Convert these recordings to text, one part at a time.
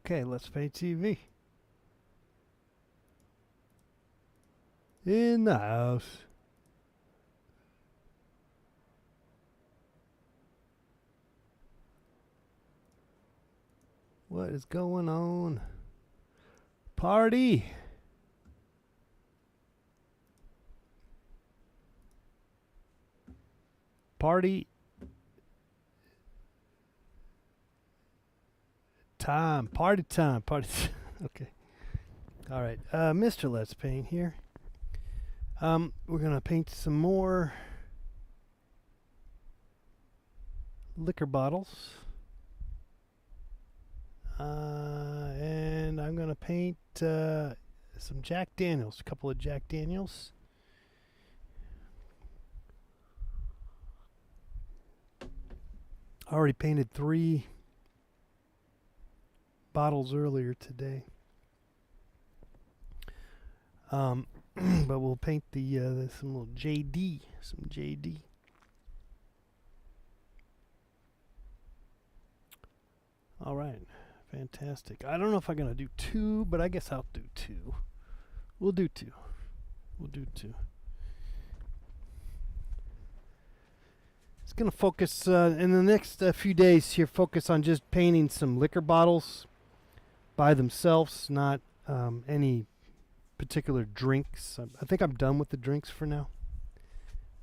Okay, let's paint TV. In the house. What is going on? Party. Party time. Party time. Party time. Okay. All right. Mr. Let's Paint here. We're going to paint some more liquor bottles. And I'm going to paint some Jack Daniels, a couple of Jack Daniels. I already painted 3 bottles earlier today. But we'll paint the some little JD. All right, fantastic. I don't know if I'm gonna do 2, but I guess I'll do 2. We'll do 2. It's gonna focus in the next few days here. Focus on just painting some liquor bottles by themselves, not any particular drinks. I think I'm done with the drinks for now.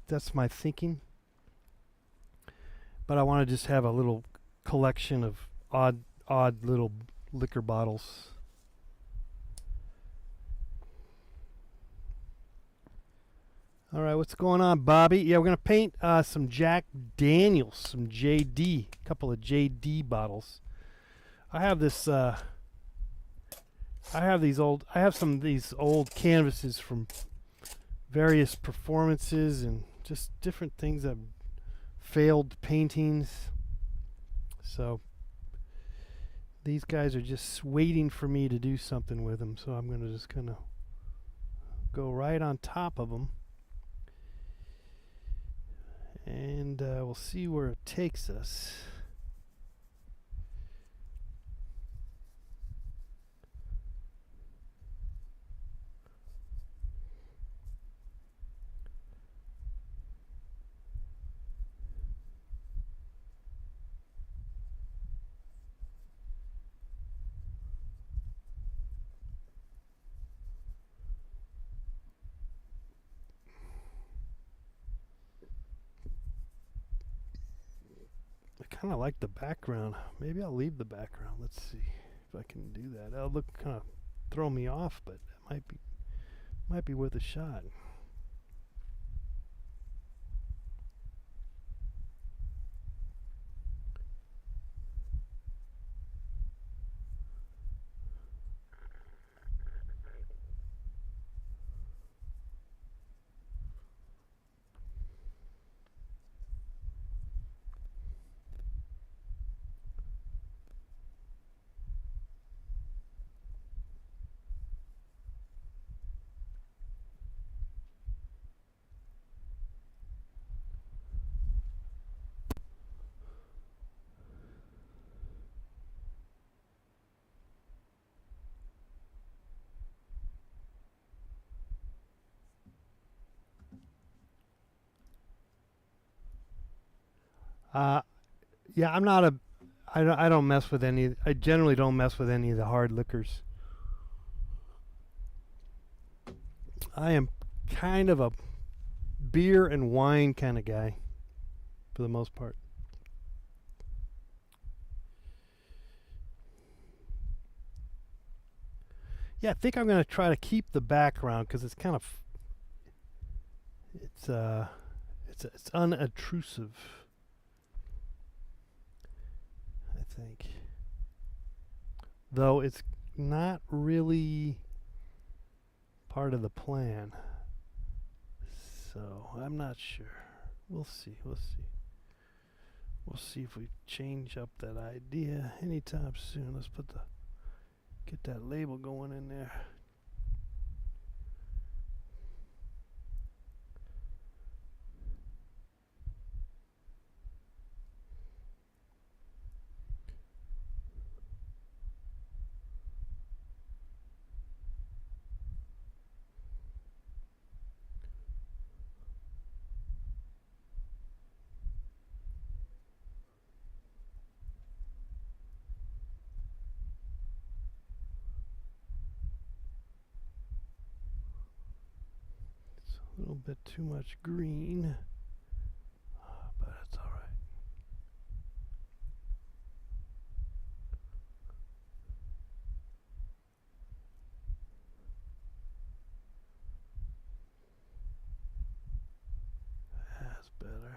That's my thinking. But I want to just have a little collection of odd little liquor bottles. All right, what's going on, Bobby? Yeah, we're gonna paint some Jack Daniels, some JD, a couple of JD bottles. I have this. I have some of these old canvases from various performances and just different things that failed paintings. So these guys are just waiting for me to do something with them. So I'm going to just kind of go right on top of them. And we'll see where it takes us. I kind of like the background. Maybe I'll leave the background. Let's see if I can do that. That'll look kind of throw me off, but it might be worth a shot. Yeah, I don't mess with any. I generally don't mess with any of the hard liquors. I am kind of a beer and wine kind of guy, for the most part. Yeah, I think I'm going to try to keep the background because it's kind of it's unobtrusive. I think, though it's not really part of the plan. So I'm not sure. We'll see. We'll see if we change up that idea anytime soon. Let's get that label going in there. A little bit too much green, but it's all right. That's better.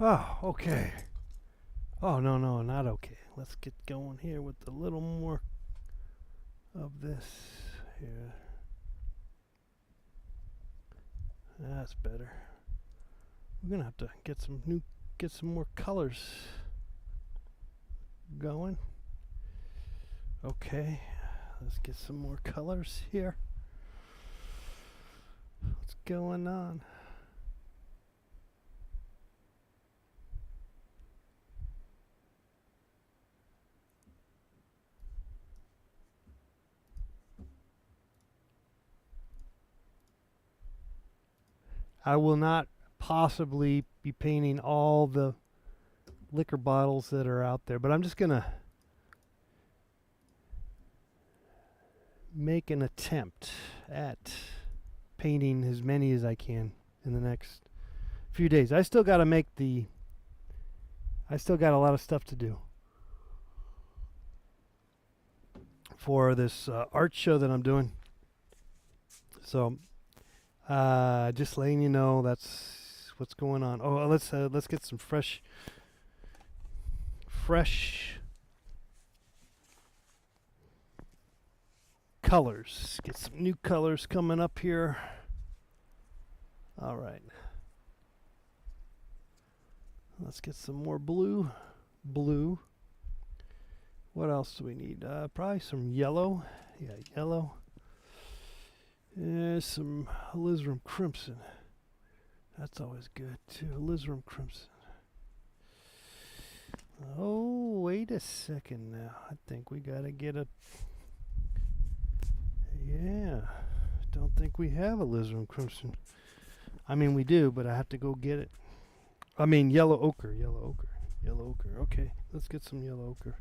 Oh, okay. Oh, no, not okay. Let's get going here with a little more of this here. That's better. We're gonna have to get some more colors going. Okay, let's get some more colors here. What's going on? I will not possibly be painting all the liquor bottles that are out there, but I'm just gonna make an attempt at painting as many as I can in the next few days. I still got a lot of stuff to do for this art show that I'm doing. So just letting you know that's what's going on. Oh, let's get some fresh colors. Get some new colors coming up here. All right. Let's get some more blue. What else do we need? Probably some yellow. Yeah, yellow. Some alizarin crimson. That's always good too. Alizarin crimson. Oh, wait a second now. I think we gotta get a... Yeah. Don't think we have alizarin crimson. I mean, we do, but I have to go get it. I mean, yellow ochre. Okay, let's get some yellow ochre.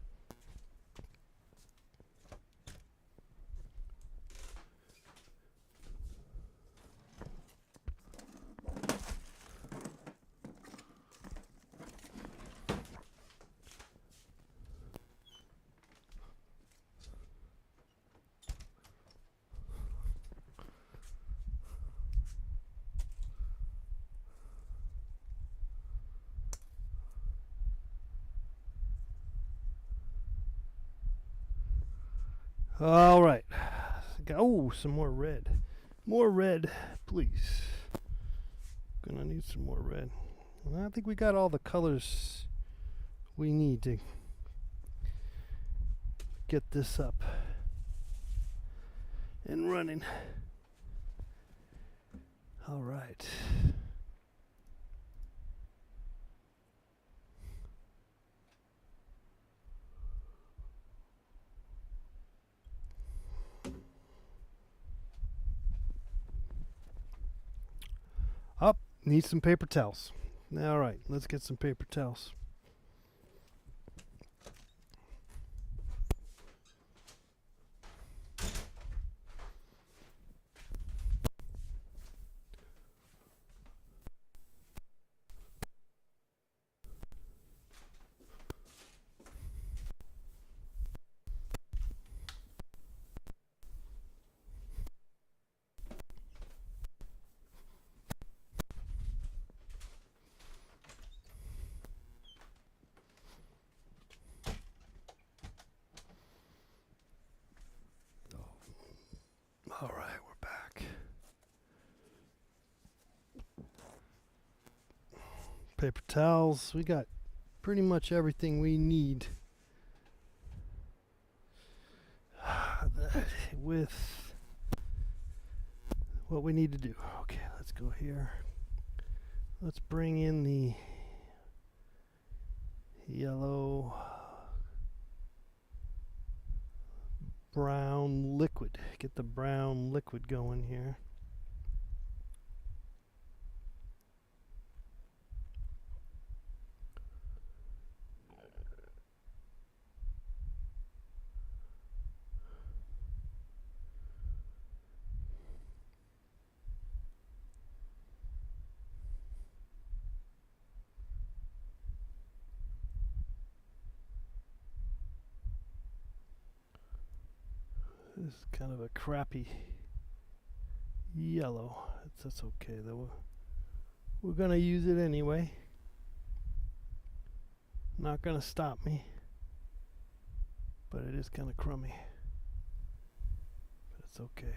All right. Oh, some more red. More red, please. Gonna need some more red. Well, I think we got all the colors we need to get this up and running. All right. Up, need some paper towels. All right, let's get some paper towels. paper towels. We got pretty much everything we need with what we need to do. Okay, let's go here. Let's bring in the yellow brown liquid. Get the brown liquid going here. This is kind of a crappy yellow. That's okay though. We're gonna use it anyway. Not gonna stop me. But it is kind of crummy. But it's okay.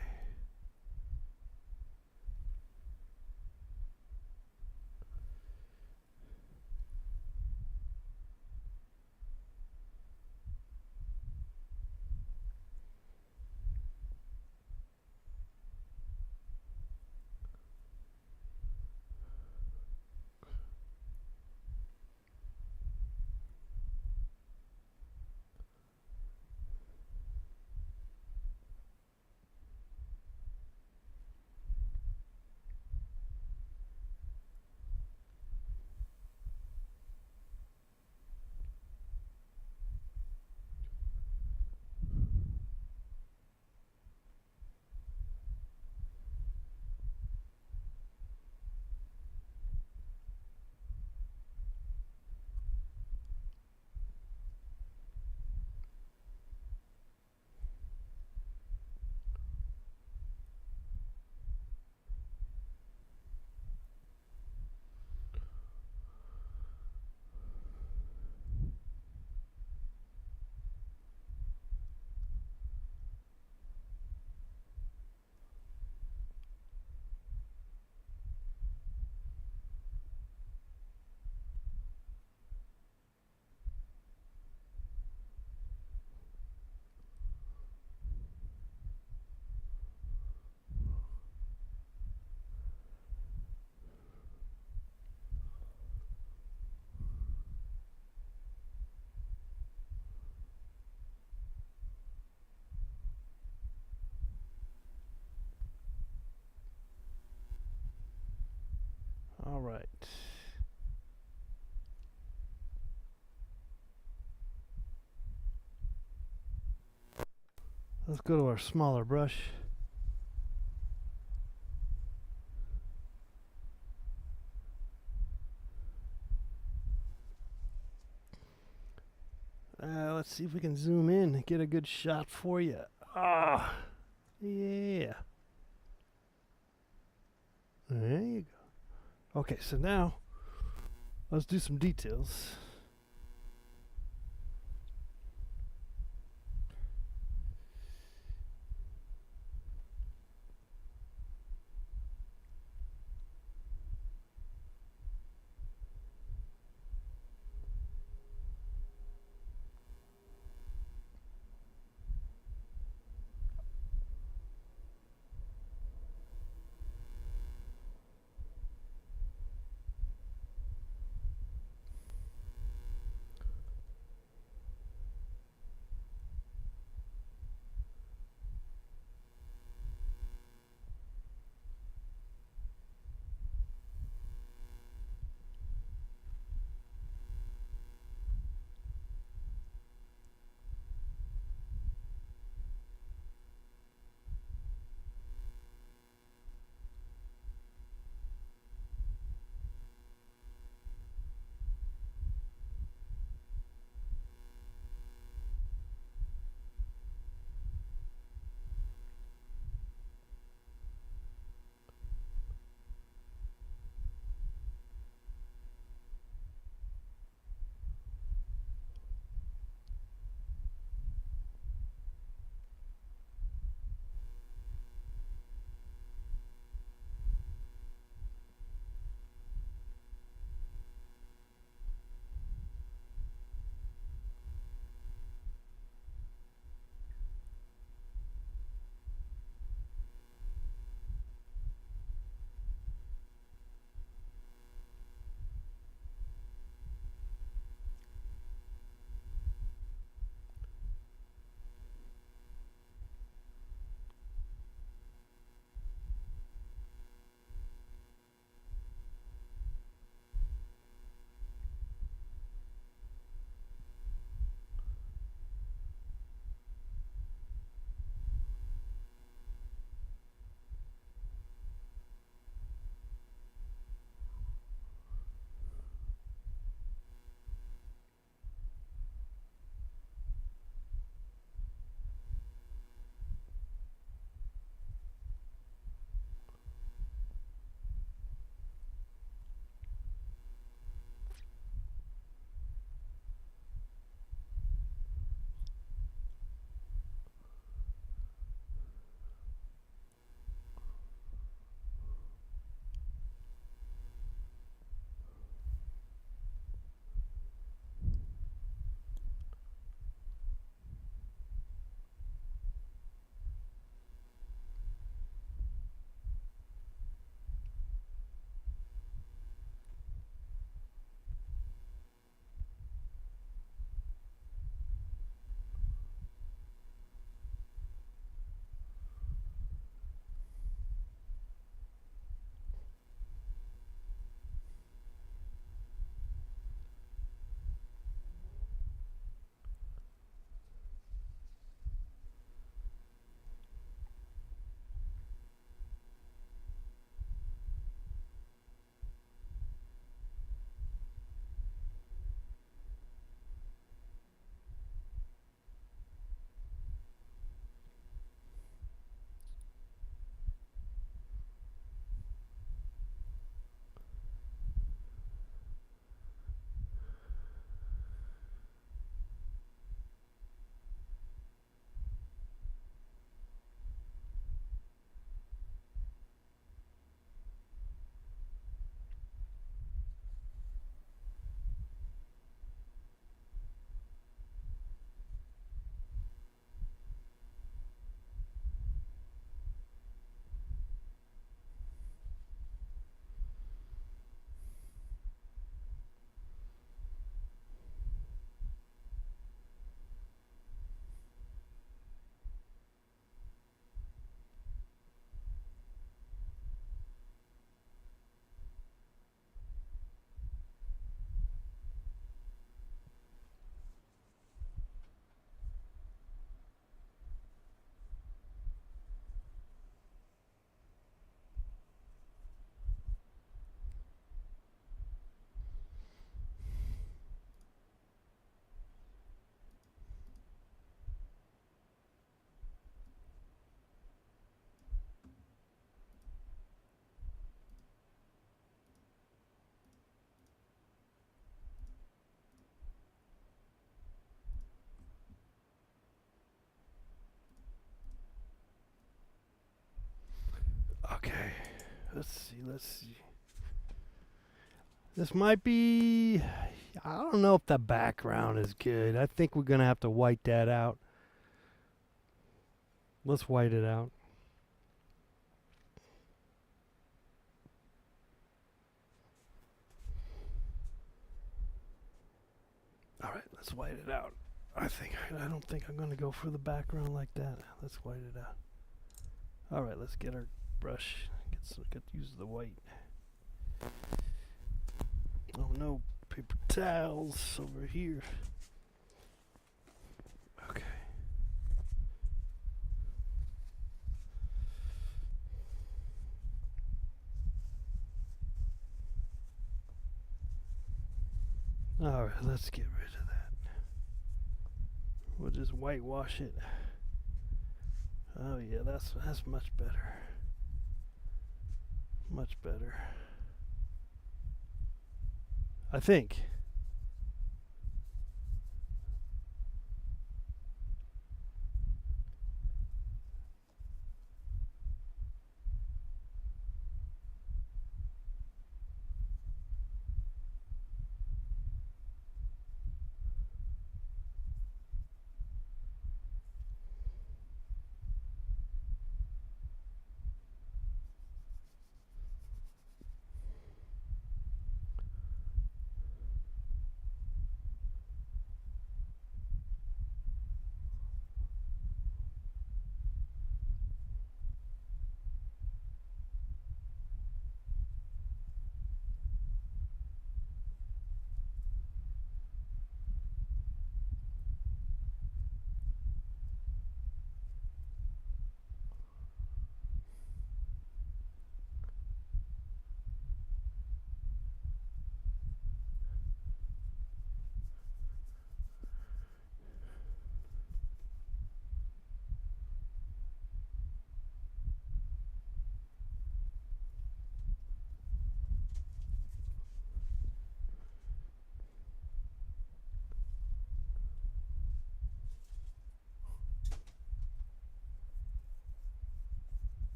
All right. Let's go to our smaller brush. Let's see if we can zoom in and get a good shot for you. Ah, yeah. There you go. Okay, so now let's do some details. Let's see. Let's see. This might be. I don't know if the background is good. I think we're gonna have to white that out. Let's white it out. All right, let's white it out. I don't think I'm gonna go for the background like that. Let's white it out. All right, let's get our brush. Use the white. Oh no, paper towels over here. Okay. All right, let's get rid of that. We'll just whitewash it. Oh yeah, that's much better. Much better. I think.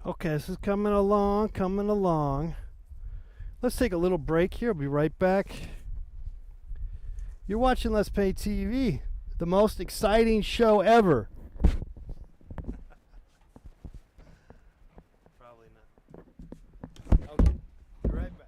Okay, this is coming along, coming along. Let's take a little break here. I'll be right back. You're watching Let's Paint TV, the most exciting show ever. Probably not. Okay, be right back.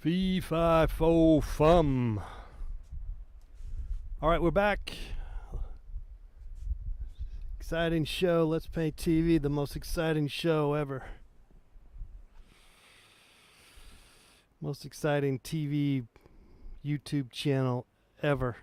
Fee, fi, fo, fum. All right, we're back. Exciting show. Let's Paint TV, the most exciting show ever. Most exciting TV YouTube channel ever.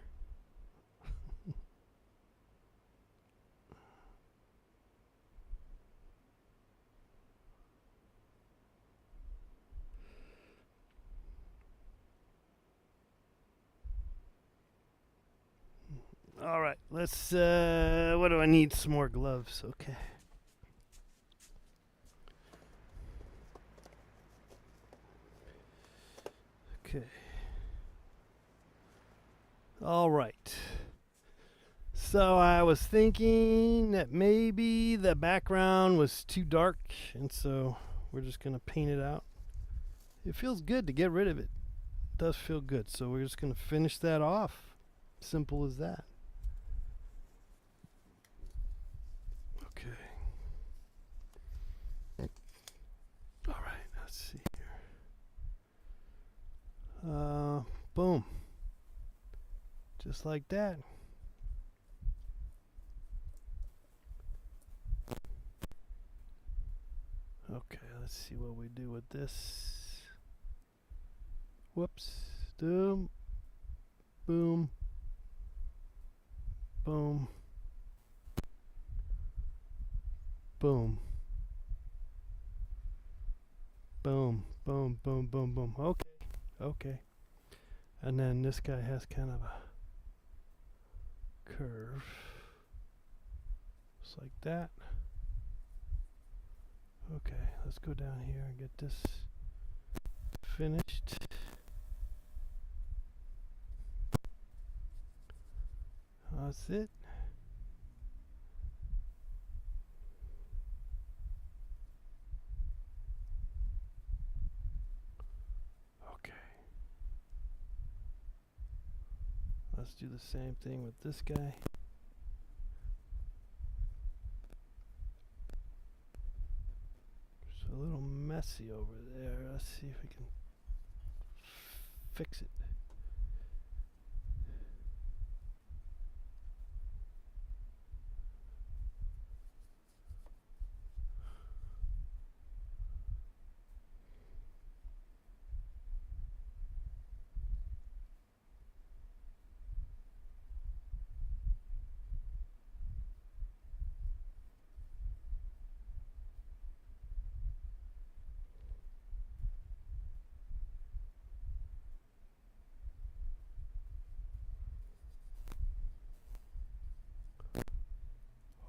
All right, let's, what do I need? Some more gloves. Okay. Okay. All right. So I was thinking that maybe the background was too dark, and so we're just going to paint it out. It feels good to get rid of it. It does feel good, so we're just going to finish that off. Simple as that. Okay. All right, let's see here. Boom. Just like that. Okay, let's see what we do with this. Whoops. Boom. Boom. Boom. Boom. Boom. Boom. Boom. Boom. Boom. Okay. Okay. And then this guy has kind of a curve. Just like that. Okay, let's go down here and get this finished. That's it. Okay. Let's do the same thing with this guy. It's a little messy over there. Let's see if we can fix it.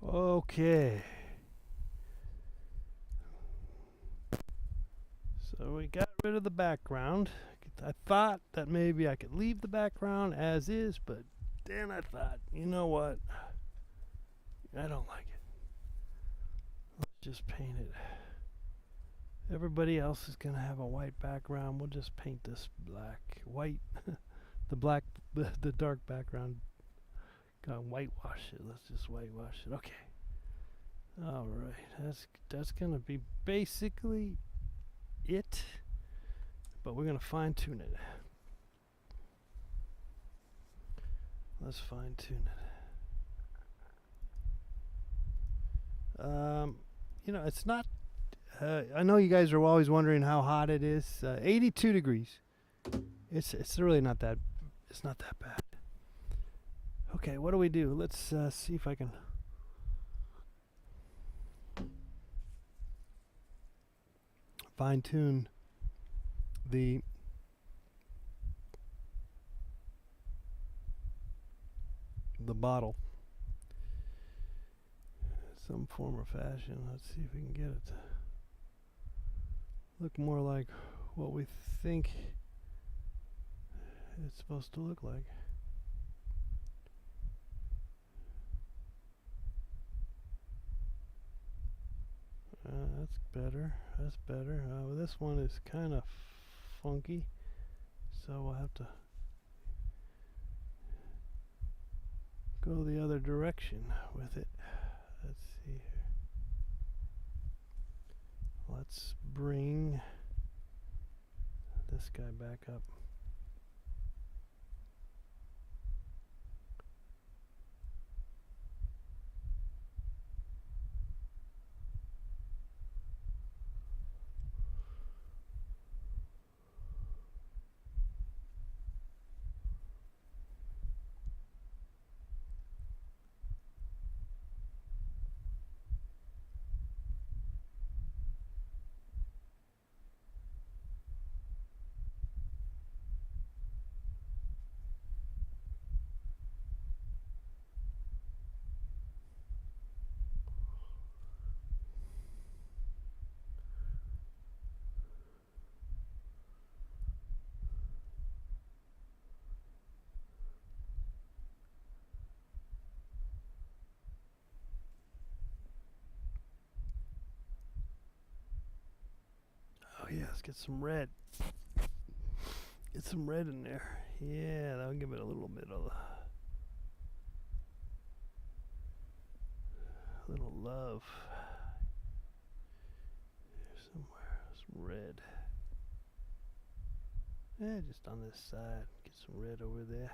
Okay. So we got rid of the background. I thought that maybe I could leave the background as is, but then I thought, you know what? I don't like it. Let's just paint it. Everybody else is going to have a white background. We'll just paint this black. White. the dark background. Gotta whitewash it. Let's just whitewash it. Okay. All right. That's going to be basically it. But we're going to fine tune it. Let's fine tune it. You know, it's not. I know you guys are always wondering how hot it is. 82 degrees. It's really not that. It's not that bad. Okay, what do we do? Let's see if I can. Fine tune the bottle. Some form or fashion. Let's see if we can get it to look more like what we think it's supposed to look like. That's better. That's better. This one is kind of funky, so we'll have to go the other direction with it. Let's see here. Let's bring this guy back up. Oh yeah, let's get some red. Get some red in there. Yeah, that'll give it a little bit of a little love. There's somewhere some red. Yeah, just on this side. Get some red over there.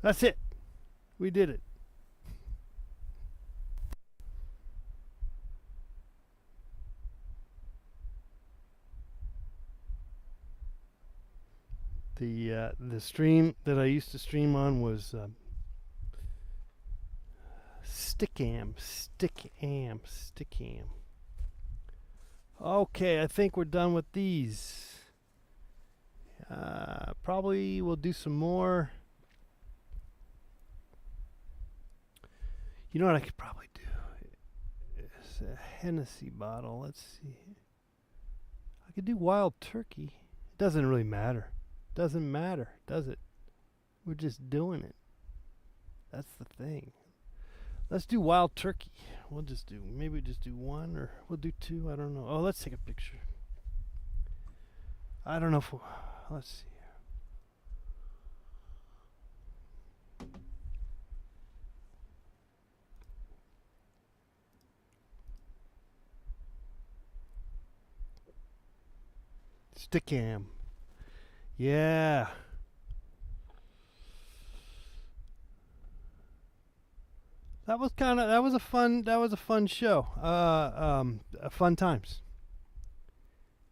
That's it. We did it. The stream that I used to stream on was Stickam. Okay, I think we're done with these. Probably we'll do some more. You know what I could probably do? It's a Hennessy bottle. Let's see. I could do wild turkey. It doesn't really matter. Doesn't matter, does it? We're just doing it. That's the thing. Let's do wild turkey. Maybe just do one, or we'll do two. I don't know. Oh, let's take a picture. I don't know if let's see. Stickam. Yeah. That was a fun show. Fun times.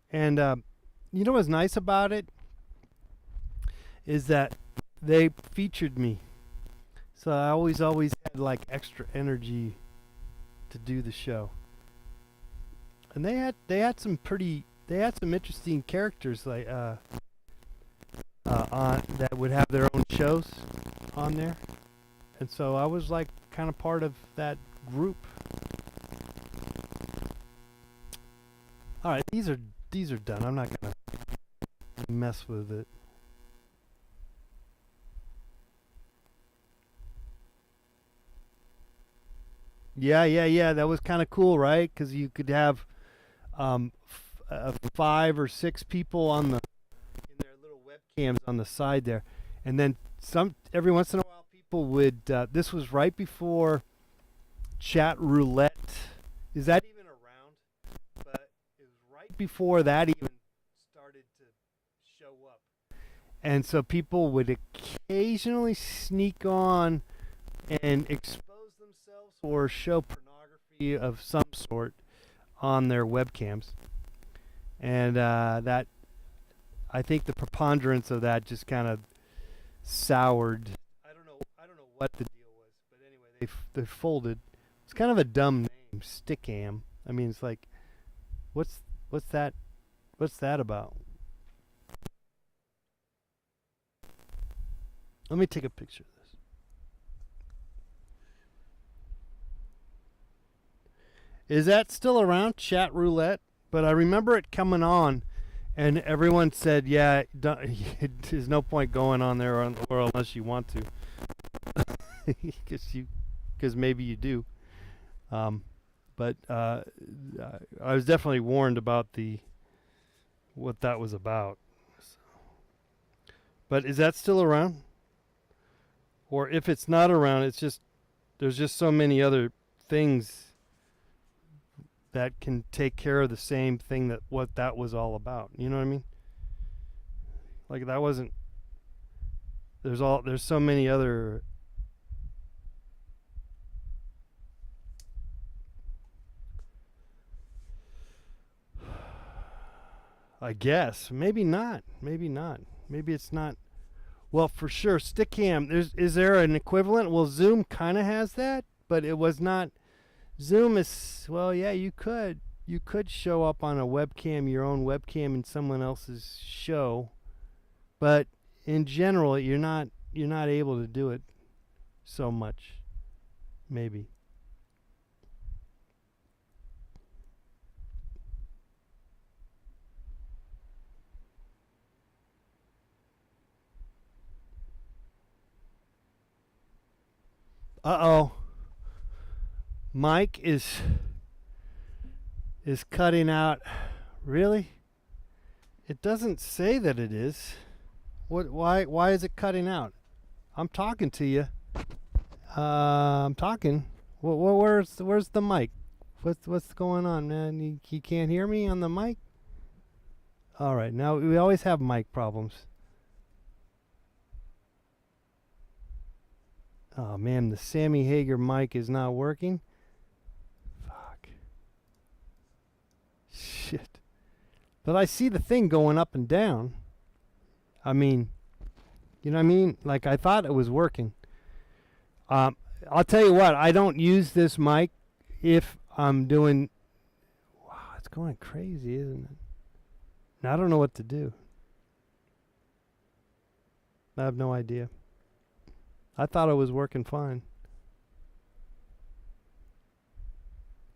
And you know what's nice about it is that they featured me. So I always had like extra energy to do the show. And they had some interesting characters like on that would have their own shows on there. And so I was like kind of part of that group. All right, these are done. I'm not gonna mess with it. Yeah. That was kind of cool, right? Because you could have 5 or 6 people in their little webcams on the side there, and then every once in a while people would. This was right before chat roulette. Is that even around? But it was right before that even started to show up, and so people would occasionally sneak on and expose themselves or show pornography of some sort on their webcams, and that I think the preponderance of that just kind of soured. I don't know what the deal was, but anyway, they folded. It's kind of a dumb name, Stickam. I mean, it's like, what's what's that what's that about? Let me take a picture of this. Is that still around, Chat Roulette? But I remember it coming on, and everyone said, "Yeah, there's no point going on there or unless you want to, because maybe you do." But I was definitely warned about what that was about. So. But is that still around? Or if it's not around, it's just there's just so many other things that can take care of the same thing that what that was all about. You know what I mean? Like that wasn't. There's so many other. I guess maybe not. Maybe not. Maybe it's not. Well, for sure, Stickam. Is there an equivalent? Well, Zoom kind of has that, but it was not. Zoom is well, yeah. You could show up on a webcam, your own webcam, in someone else's show, but in general, you're not able to do it so much. Maybe. Uh-oh. Mike is cutting out. Really? It doesn't say that it is. Why is it cutting out? I'm talking to you. I'm talking. Where's the mic? What's going on, man? You can't hear me on the mic? All right. Now we always have mic problems. Oh man, the Sammy Hager mic is not working. Fuck. Shit. But I see the thing going up and down. I mean, you know what I mean? Like I thought it was working. I'll tell you what, I don't use this mic if I'm doing. Wow, it's going crazy, isn't it? Now, I don't know what to do. I have no idea. I thought it was working fine.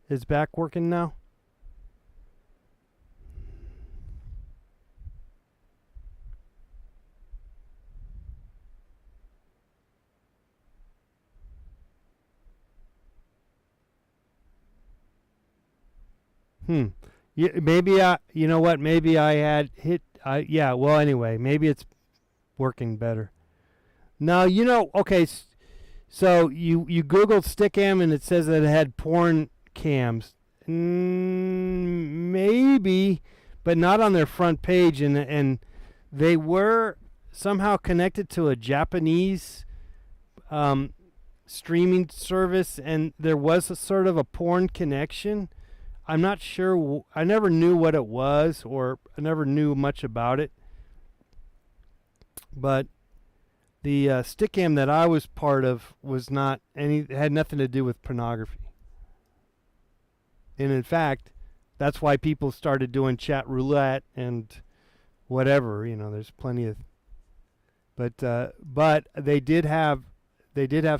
Is back working now? Yeah, maybe you know what? Maybe I had hit. Yeah. Well, anyway, maybe it's working better. Now you know. Okay. So you Googled Stickam and it says that it had porn cams. Maybe, but not on their front page, and they were somehow connected to a Japanese streaming service, and there was a sort of a porn connection. I'm not sure. I never knew what it was, or I never knew much about it. But the Stickam that I was part of was not any. Had nothing to do with pornography. And in fact, that's why people started doing chat roulette and whatever. You know, there's plenty of. But they did have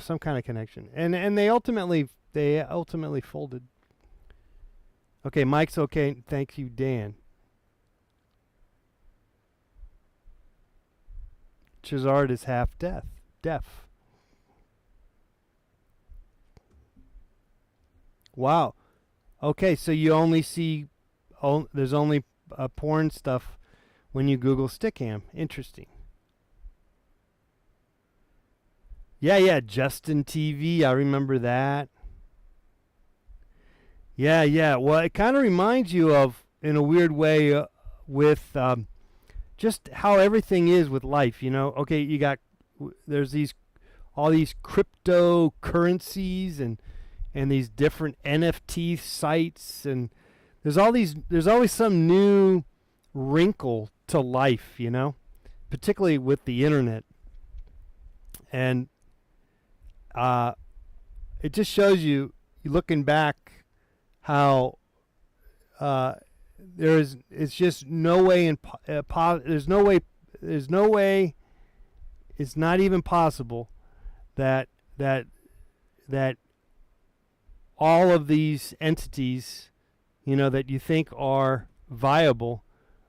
some kind of connection, and they ultimately folded. Okay, Mike's okay. Thank you, Dan. Chazard is half deaf. Wow. Okay, so you only see, there's only porn stuff when you Google Stickam. Interesting. Yeah, Justin TV. I remember that. Yeah. Well, it kind of reminds you of, in a weird way, with just how everything is with life. You know, okay, you got there's all these cryptocurrencies and these different NFT sites, and there's always some new wrinkle to life, particularly with the internet. And it just shows you, looking back, how it's just no way there's no way, it's not even possible that all of these entities, that you think are viable,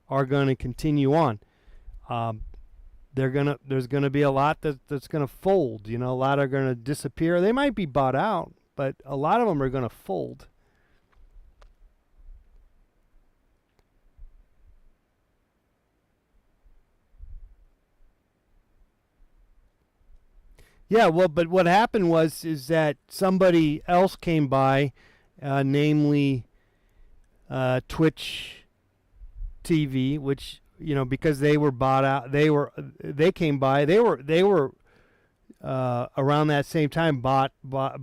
are going to continue on. There's gonna be a lot that's gonna fold. A lot are gonna disappear. They might be bought out, but a lot of them are gonna fold. Yeah, well, but what happened is that somebody else came by, namely Twitch TV, which, because they were bought out, they came by, they were around that same time bought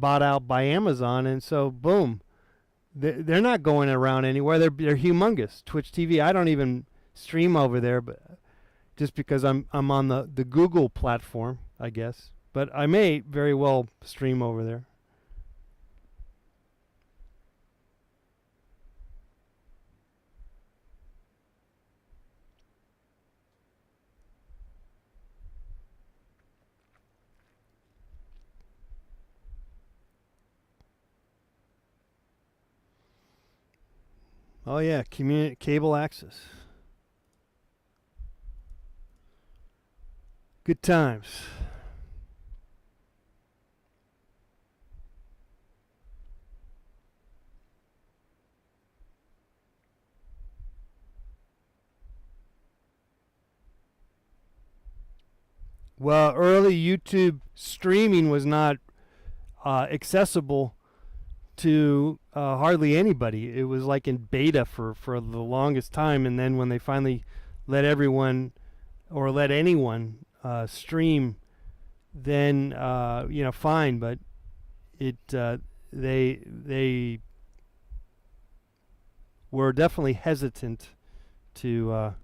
out by Amazon, and so boom, they're not going around anywhere. They're humongous. Twitch TV. I don't even stream over there, but just because I'm on the Google platform, I guess. But I may very well stream over there. Oh yeah, cable access. Good times. Well, early YouTube streaming was not accessible to hardly anybody. It was like in beta for the longest time, and then when they finally let everyone or let anyone stream, then fine. But they were definitely hesitant to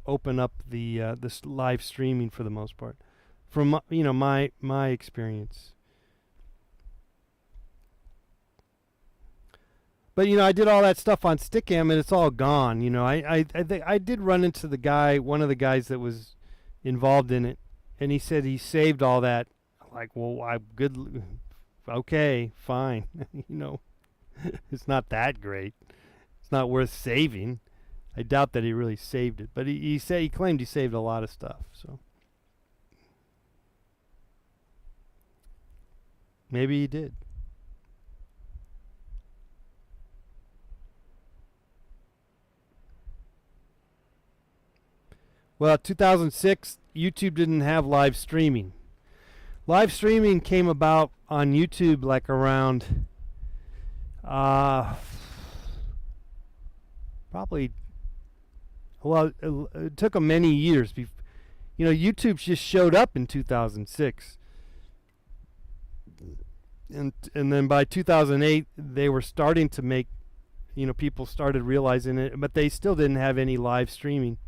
open up this live streaming for the most part, from my experience. But I did all that stuff on Stickam, and it's all gone. I did run into one of the guys that was involved in it, and he said he saved all that. Like, well, I'm good. Okay, fine. It's not that great. It's not worth saving. I doubt that he really saved it, but he claimed he saved a lot of stuff. So maybe he did. Well, 2006, YouTube didn't have live streaming. Live streaming came about on YouTube like around probably, well, it took them many years. YouTube just showed up in 2006. And then by 2008, they were starting to make, people started realizing it, but they still didn't have any live streaming.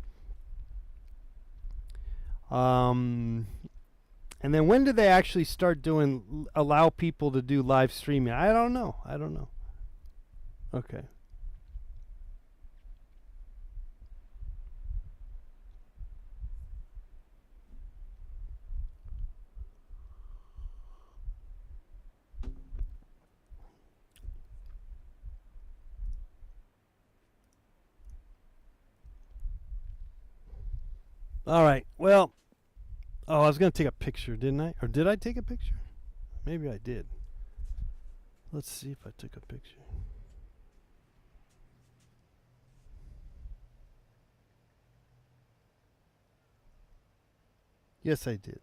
And then when did they actually start allow people to do live streaming? I don't know. Okay. All right. Well, I was going to take a picture, didn't I? Or did I take a picture? Maybe I did. Let's see if I took a picture. Yes, I did.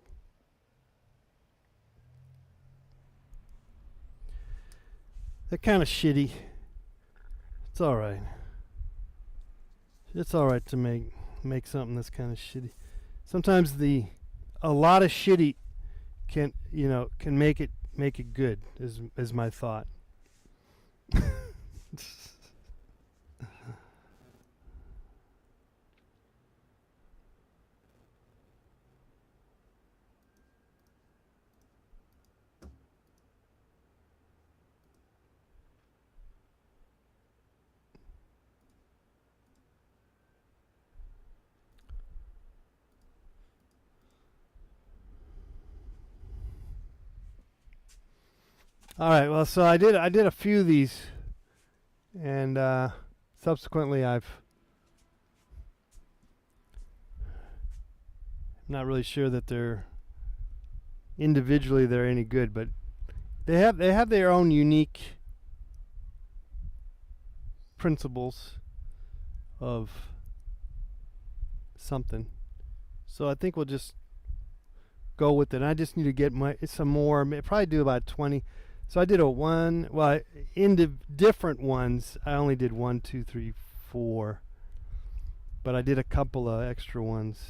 They're kind of shitty. It's all right. It's all right to make something that's kind of shitty. Sometimes a lot of shitty can make it good, is my thought. All right. Well, so I did a few of these, and subsequently I'm not really sure that they're individually they're any good, but they have their own unique principles of something. So I think we'll just go with it. I just need to get some more. Probably do about 20. So I did a one. Well, in the different ones, I only did 1, 2, 3, 4. But I did a couple of extra ones.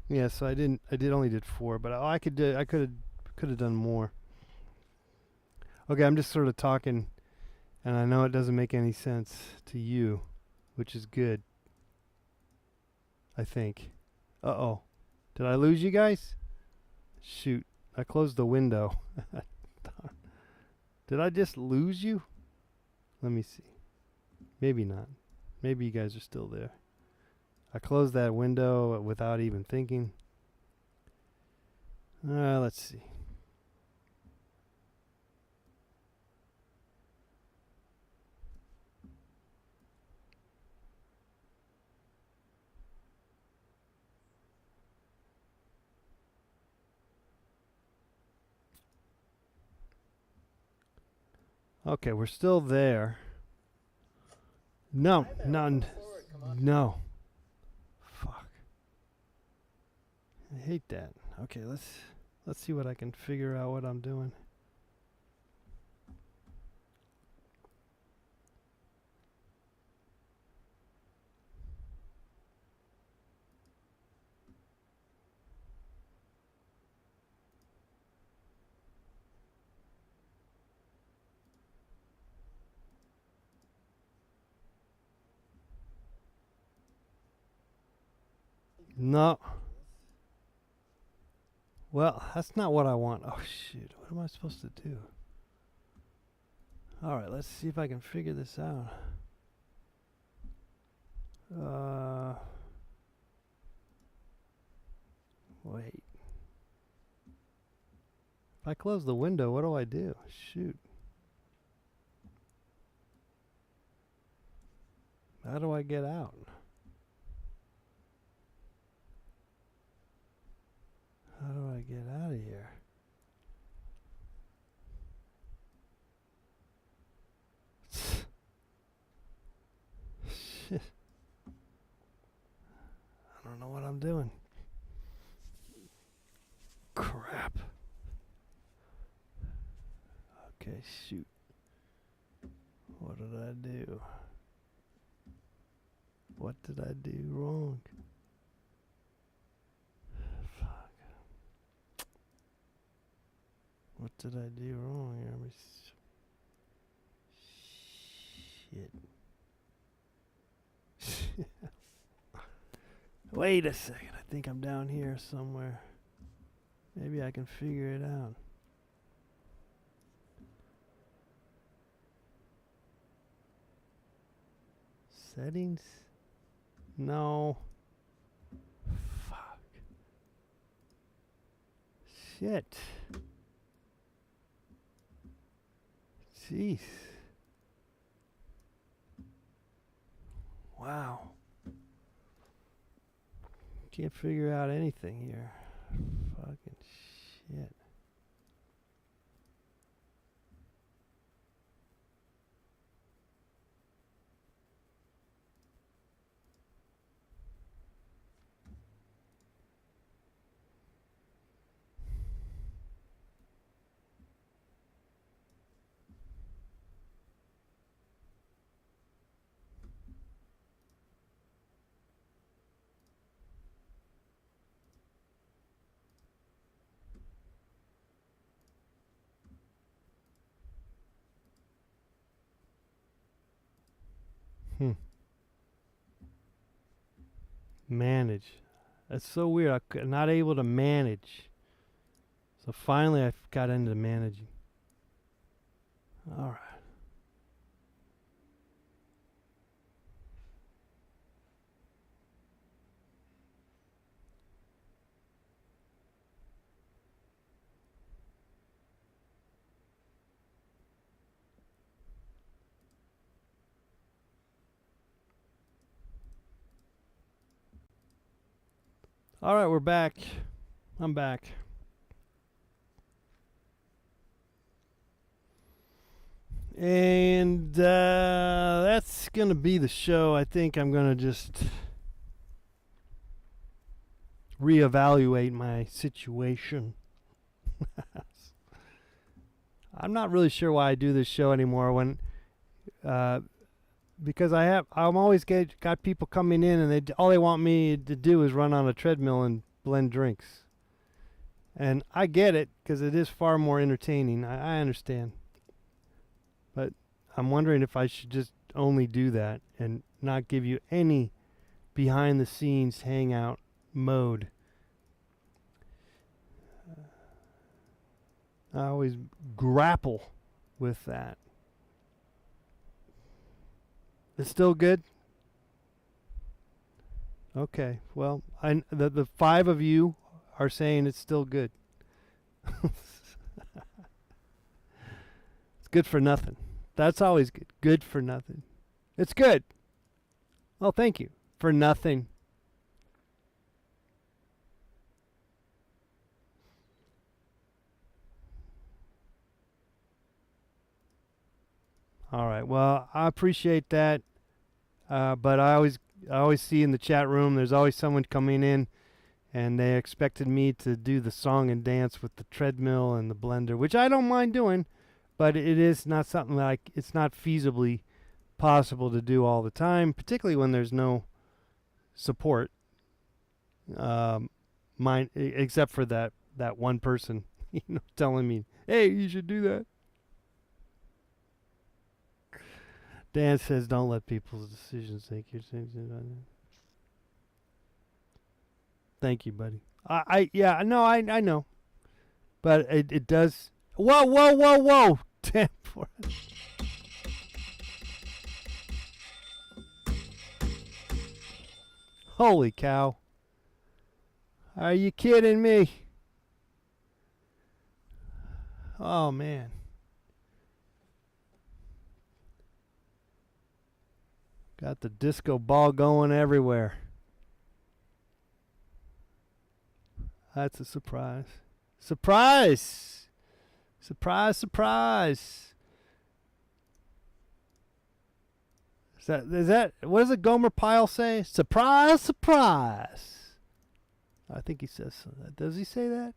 Yeah, so I didn't. I did only did 4, but I could do. I could have done more. Okay, I'm just sort of talking, and I know it doesn't make any sense to you, which is good. I think. Uh-oh. Did I lose you guys? Shoot. I closed the window. Did I just lose you? Let me see. Maybe not. Maybe you guys are still there. I closed that window without even thinking. Let's see. Okay, we're still there. No, none. No. Fuck. I hate that. Okay, let's see what I can figure out what I'm doing. No. Well, that's not what I want. Oh, shit. What am I supposed to do? All right, let's see if I can figure this out. Wait. If I close the window, what do I do? Shoot. How do I get out? How do I get out of here? Shit. I don't know what I'm doing. Crap. Okay, shoot. What did I do? What did I do wrong? Fuck. What did I do wrong here? Shit. Wait a second. I think I'm down here somewhere. Maybe I can figure it out. Settings? No. Fuck. Shit. Jeez. Wow. Can't figure out anything here. Fucking shit. Manage. That's so weird. I'm not able to manage. So finally I got into managing. Alright. All right, we're back. I'm back. And that's going to be the show. I think I'm going to just reevaluate my situation. I'm not really sure why I do this show anymore when because I'm always got people coming in and all they want me to do is run on a treadmill and blend drinks. And I get it because it is far more entertaining. I understand. But I'm wondering if I should just only do that and not give you any behind the scenes hangout mode. I always grapple with that. It's still good? Okay. Well, the 5 of you are saying it's still good. It's good for nothing. That's always good. Good for nothing. It's good. Oh, thank you. For nothing. All right. Well, I appreciate that. But I always see in the chat room there's always someone coming in and they expected me to do the song and dance with the treadmill and the blender, which I don't mind doing, but it is not something like it's not feasibly possible to do all the time, particularly when there's no support. Except for that one person, telling me, "Hey, you should do that." Dan says, "Don't let people's decisions take your decisions." Thank you, buddy. I know, but it does. Whoa! Damn. Holy cow! Are you kidding me? Oh man. Got the disco ball going everywhere. That's a surprise. Surprise! Surprise, surprise. Is that what does a Gomer Pyle say? Surprise, surprise. I think he says so. Does he say that?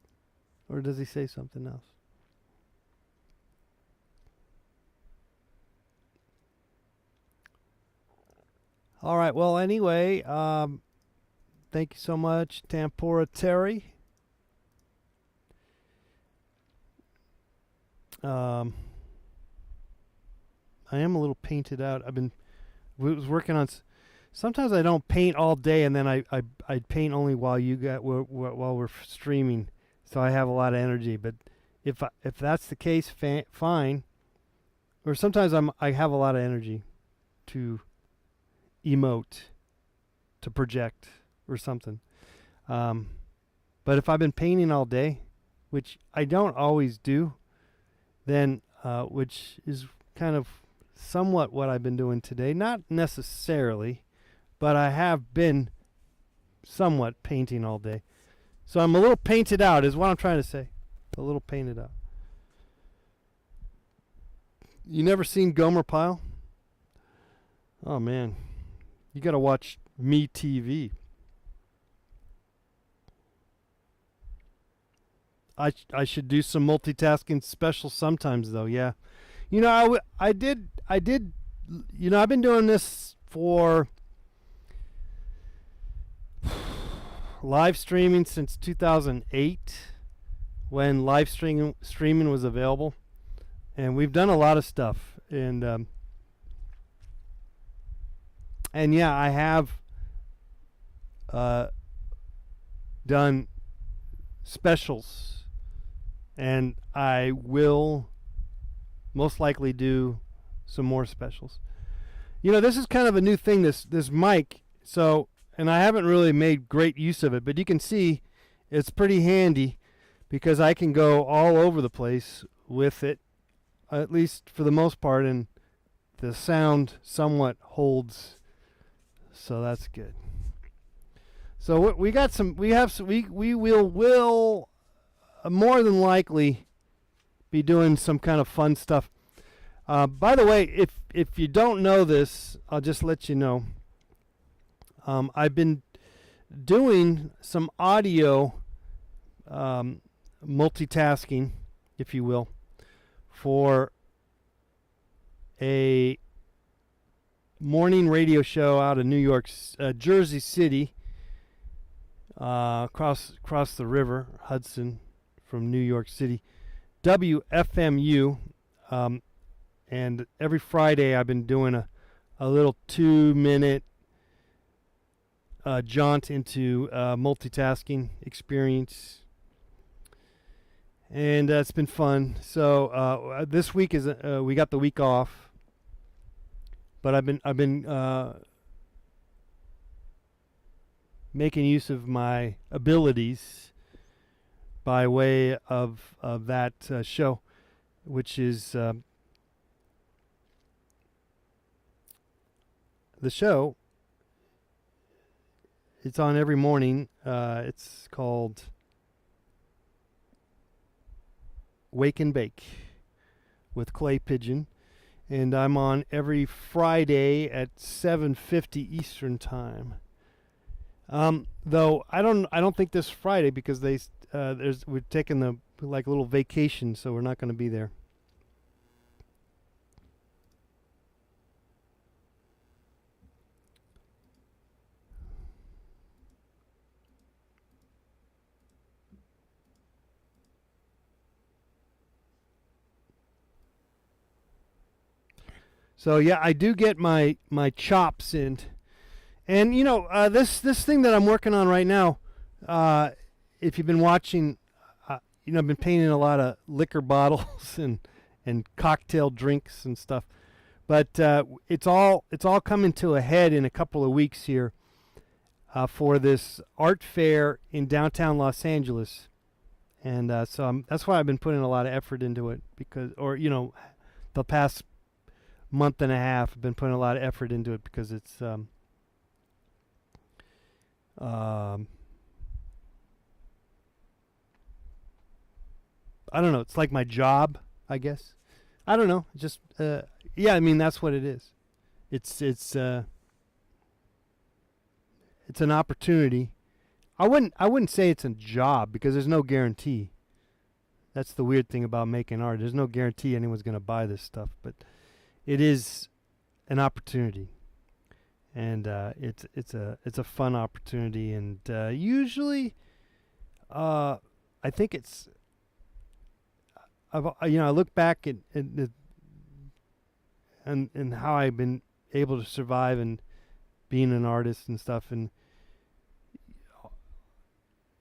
Or does he say something else? All right. Well, anyway, thank you so much, Tempura Terry. I am a little painted out. Was working on. Sometimes I don't paint all day, and then I paint only while we're streaming, so I have a lot of energy. But if that's the case, fine. Or sometimes I have a lot of energy to emote, to project, or something. But if I've been painting all day, which I don't always do, then which is kind of somewhat what I've been doing today. Not necessarily, but I have been somewhat painting all day. So I'm a little painted out is what I'm trying to say. A little painted out. You never seen Gomer Pyle? Oh man. You got to watch Me TV. I should do some multitasking special sometimes though. Yeah. I did I've been doing this for live streaming since 2008 when live streaming was available, and we've done a lot of stuff, and yeah, I have done specials, and I will most likely do some more specials. This is kind of a new thing, this mic, and I haven't really made great use of it, but you can see it's pretty handy because I can go all over the place with it, at least for the most part, and the sound somewhat holds, so that's good. So we got some. We have some. We will more than likely be doing some kind of fun stuff. By the way, if you don't know this, I'll just let you know. I've been doing some audio multitasking, if you will, for a morning radio show out of New York, Jersey City, across the river, Hudson, from New York City, WFMU, and every Friday I've been doing a little 2-minute jaunt into multitasking experience, and it's been fun. So this week is we got the week off, but I've been making use of my abilities by way of that show, which is the show. It's on every morning. It's called Wake and Bake with Clay Pigeon, and I'm on every Friday at 7:50 Eastern Time. Though I don't think this Friday, because we're taking the little vacation, so we're not going to be there. So yeah, I do get my chops in, and this thing that I'm working on right now. If you've been watching, I've been painting a lot of liquor bottles and cocktail drinks and stuff, but it's all coming to a head in a couple of weeks here for this art fair in downtown Los Angeles, and so that's why I've been putting a lot of effort into it, because the past month and a half I've been putting a lot of effort into it, because it's I don't know, it's like my job, I guess. I don't know, just yeah, I mean, that's what it is. It's an opportunity. I wouldn't say it's a job, because there's no guarantee. That's the weird thing about making art. There's no guarantee anyone's going to buy this stuff, but it is an opportunity, and it's a fun opportunity, and usually, I think it's. I look back at and how I've been able to survive and being an artist and stuff, and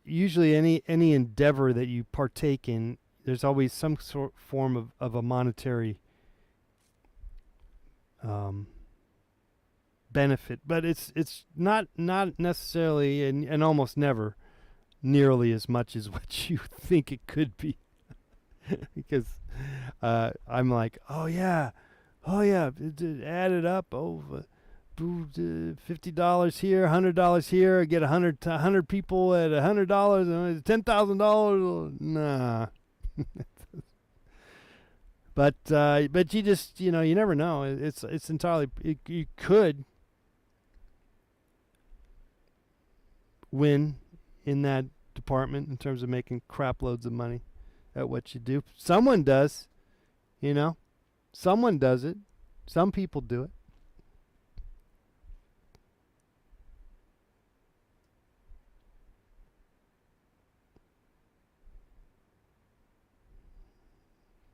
usually any endeavor that you partake in, there's always some form of a monetary benefit, but it's not necessarily and almost never nearly as much as what you think it could be. Because I'm like, oh yeah, add it up, $50 here, $100 here, I get 100 people at $100, $10,000. Nah. But you just you never know. It's entirely, you could win in that department in terms of making crap loads of money at what you do. Someone does, someone does it. Some people do it.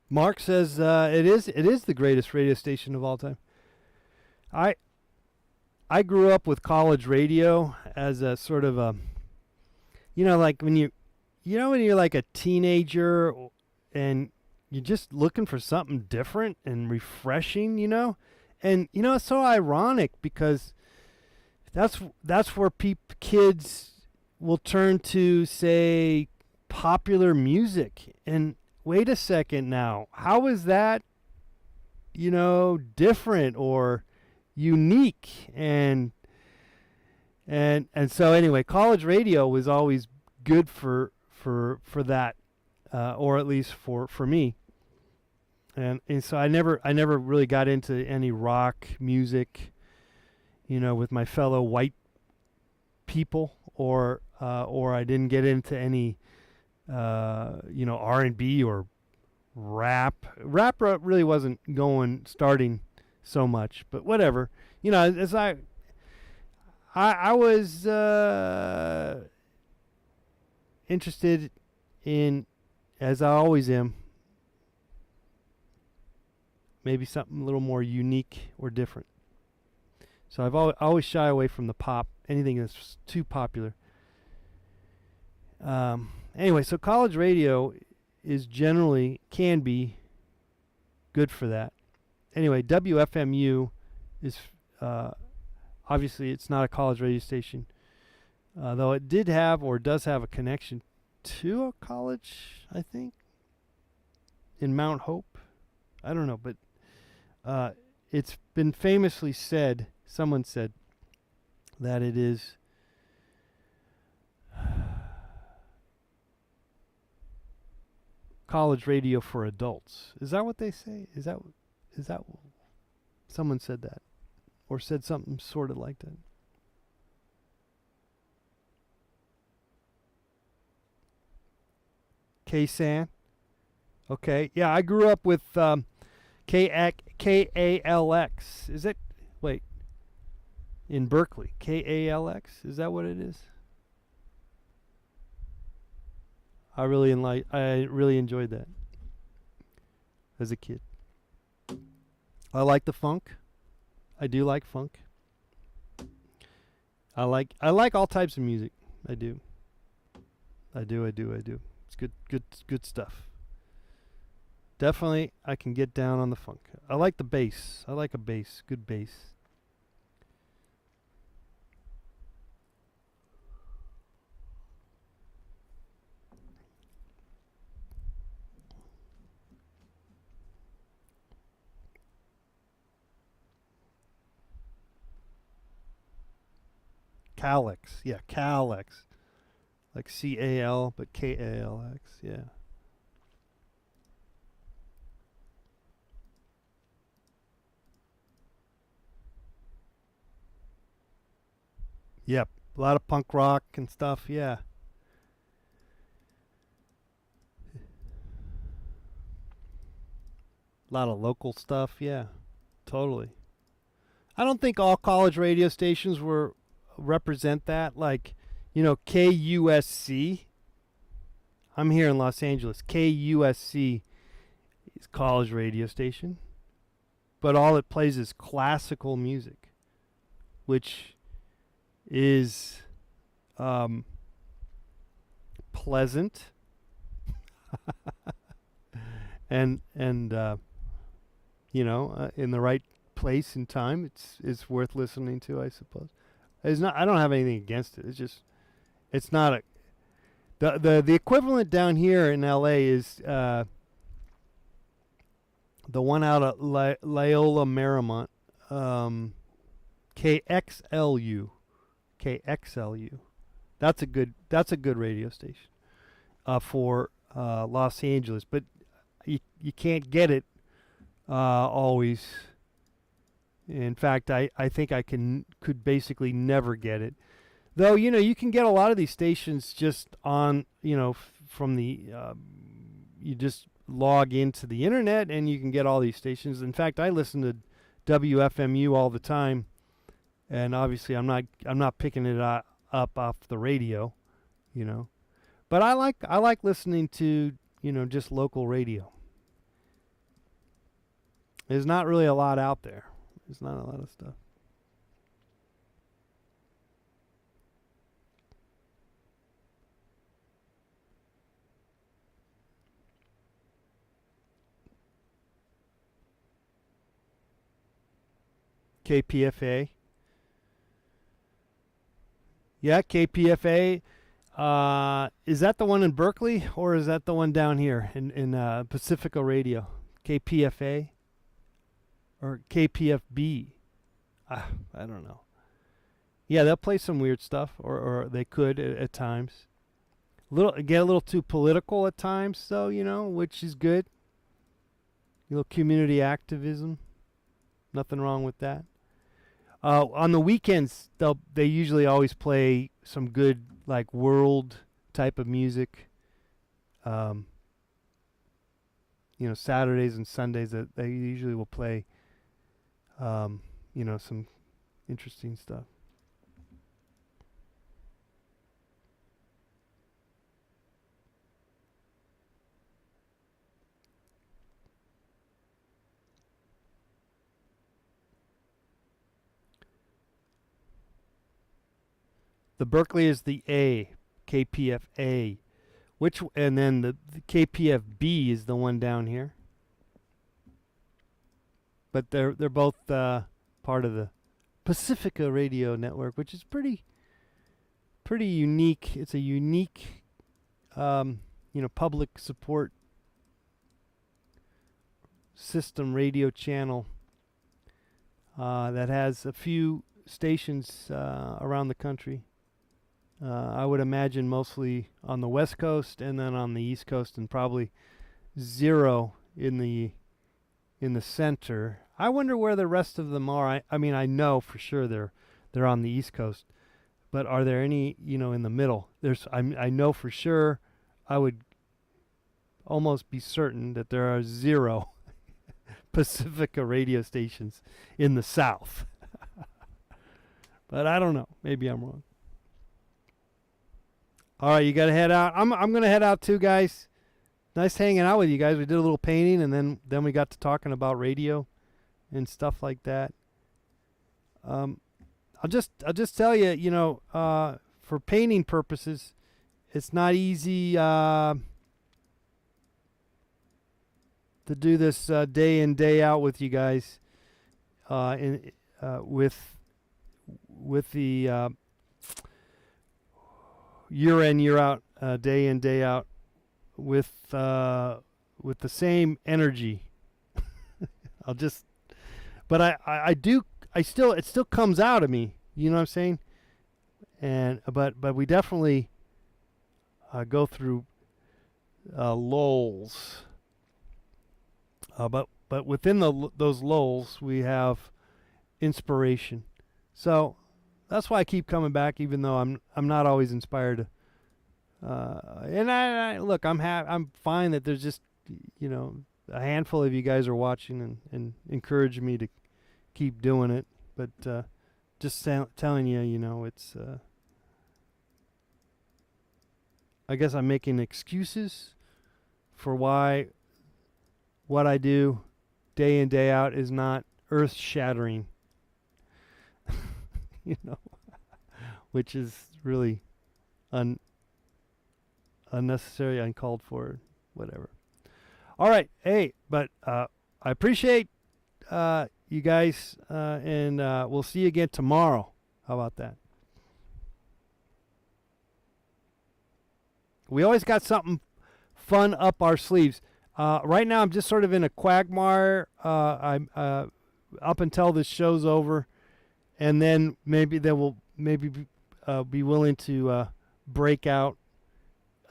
Mark says it is the greatest radio station of all time. I grew up with college radio as a sort of a, like when you're like a teenager and you're just looking for something different and refreshing, and it's so ironic, because that's where kids will turn to, say, popular music. And wait a second now, how is that different or unique? And And so anyway, college radio was always good for that, or at least for me. And so I never really got into any rock music, with my fellow white people, or I didn't get into any R&B or rap. Really wasn't starting so much, but whatever. As I was interested in, as I always am, maybe something a little more unique or different. So I've always shy away from the pop, anything that's too popular. Anyway, so college radio can be good for that. Anyway, WFMU is obviously it's not a college radio station, though it did have or does have a connection to a college, I think, in Mount Hope. I don't know, but it's been famously said, someone said, that it is college radio for adults. Is that what they say? Is that someone said that, or said something sort of like that? K-San? Okay. Yeah, I grew up with KALX. Is it? Wait. In Berkeley. KALX? Is that what it is? I really enjoyed that as a kid. I like the funk. I do like funk. I like all types of music. I do. I do. It's good stuff. Definitely, I can get down on the funk. I like the bass. I like a bass. Good bass. Calix. Yeah, Calix. Like C-A-L, but K-A-L-X. Yeah. Yep. A lot of punk rock and stuff. Yeah. A lot of local stuff. Yeah. Totally. I don't think all college radio stations were represent that. Like, KUSC. I'm here in Los Angeles. KUSC is college radio station, but all it plays is classical music, which is pleasant and in the right place and time. It's worth listening to, I suppose. It's not. I don't have anything against it. It's just it's not a the equivalent down here in L.A. is the one out of Loyola Marymount, KXLU. KXLU. That's a good radio station for Los Angeles, but you can't get it always. In fact, I think I could basically never get it. Though, you can get a lot of these stations just on, from the, you just log into the internet and you can get all these stations. In fact, I listen to WFMU all the time, and obviously I'm not picking it up off the radio, But I like listening to, just local radio. There's not really a lot out there. There's not a lot of stuff. KPFA. Yeah, KPFA. Is that the one in Berkeley, or is that the one down here in Pacifica Radio? KPFA or KPFB? I don't know. Yeah, they'll play some weird stuff, or they could at times. Get a little too political at times, though, which is good. A little community activism, nothing wrong with that. On the weekends, they usually always play some good like world type of music. Saturdays and Sundays that they usually will play. Some interesting stuff. The Berkeley is the A, KPFA. And then the KPFB is the one down here. But they're both part of the Pacifica Radio Network, which is pretty unique. It's a unique, public support system radio channel that has a few stations around the country. I would imagine mostly on the West Coast and then on the East Coast, and probably zero in the center. I wonder where the rest of them are. I mean, I know for sure they're on the East Coast, but are there any in the middle? I know for sure. I would almost be certain that there are zero Pacifica radio stations in the South. But I don't know. Maybe I'm wrong. All right, you got to head out. I'm going to head out too, guys. Nice hanging out with you guys. We did a little painting, and then we got to talking about radio and stuff like that. I'll just tell you, for painting purposes, it's not easy to do this day in, day out with you guys. With the year in, year out, day in, day out, with the same energy. But it still comes out of me. You know what I'm saying? But we definitely go through lulls. But within those lulls, we have inspiration. So that's why I keep coming back, even though I'm not always inspired. And I'm fine that there's just a handful of you guys are watching and encourage me to keep doing it. But just telling you, it's. I guess I'm making excuses for why what I do day in, day out is not earth-shattering. Which is really unnecessary, uncalled for, whatever. All right, hey, but I appreciate you guys, and we'll see you again tomorrow. How about that? We always got something fun up our sleeves. Right now, I'm just sort of in a quagmire. I'm up until this show's over, and then maybe they will be willing to break out.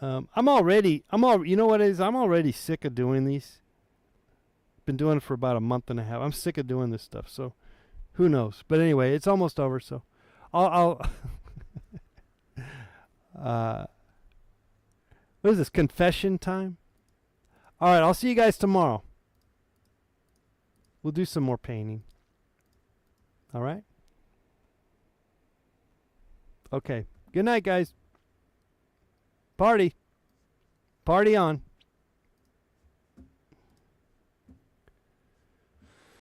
You know what it is? I'm already sick of doing these. Been doing it for about a month and a half. I'm sick of doing this stuff. So, who knows? But anyway, it's almost over. So, I'll what is this? Confession time? All right, I'll see you guys tomorrow. We'll do some more painting. All right? Okay. Good night, guys. Party on.